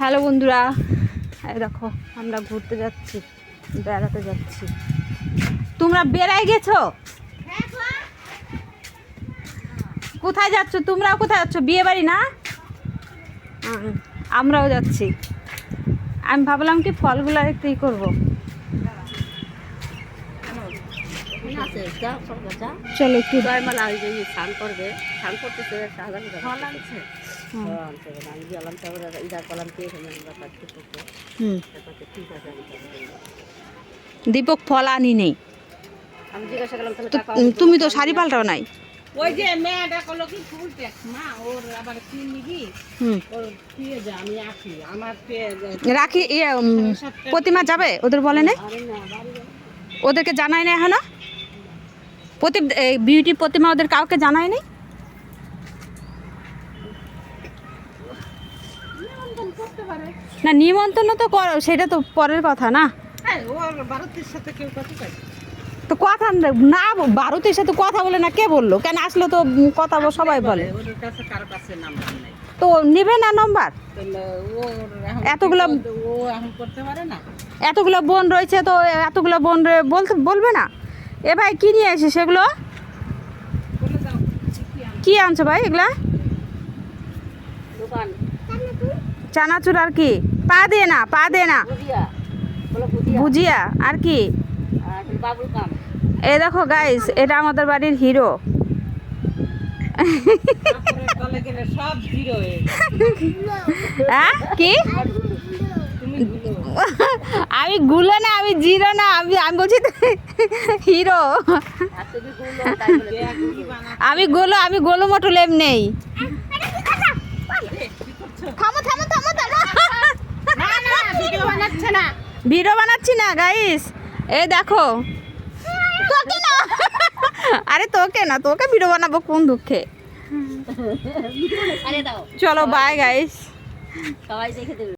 Hello বন্ধুরা, এই দেখো আমরা ঘুরতে যাচ্ছি, বেড়াতে যাচ্ছি। তোমরা বেড়াই গেছো? কোথায় যাচ্ছ? তোমরাও কোথায় যাচ্ছ? বিয়ে বাড়ি না? আমরাও যাচ্ছি। আমি ভাবলাম কি ফলগুলো একটু ই করবো। চলো একটু স্নান করবে, স্নান করতেছে দীপক ফল আনি নেই। আমি জিজ্ঞাসা করলাম তুমি তো শাড়ি পাল্টাও নাই। ওই যে মেয়েটা কল কি ফুল ট্যাক্স মা ওর আবার কিনি কি ওর দিয়ে যা আমি আসি আমার রাখি প্রতিমা যাবে? ওদের বলে না, ওদেরকে জানাই না এখনো। বিউটি প্রতিমা ওদের কাউকে জানাই নাই। না নিমন্ত্রণ তো সেটা তো পরের কথা না। ওর ভারতের সাথে কেউ কথা কয় তো কথা না, ভারতের সাথে কথা বলে না, কে বললো? কেন আসলে তো কথা সবাই বলে। ওদের কাছে কারো কাছে নাম্বার নাই, তো নেবে না নম্বর? তাহলে ওর এতগুলো ও এখন করতে পারে না। এতগুলো বোন রয়েছে, তো এতগুলো বোন বলবে না? এ ভাই কি নিয়ে আসে সেগুলো? বলে দাও কি আনছো ভাই এগুলা? দোকান চানাচুর আর কি? পা দিয়ে না, পা দিয়ে না, বুঝিয়া বলো বুঝিয়া ভুজিয়া আর কি? আর বাবুল কাম। এই দেখো গাইস, এটা আমাদের বাড়ির হিরো। তারপরে তলে গেলে সব জিরো হয়ে হ্যাঁ কি? তুমি ভুলো আমি গুলো না, আমি জিরো না, আমি বলছি হিরো। আর তুমি গুলো তাই বলে আমি গোলো মোটো লেম নেই। থামো থামো থামো থামো। না না ভিডিও বানাচ্ছে না। ভিডিও বানাচ্ছি না গাইস, এই দেখো। তোকে না, আরে তোকে না, তোকে ভিডিও বানাবো কোন দুঃখে। আরে দাও চলো বাই গাইস। সবাই দেখে দেবে।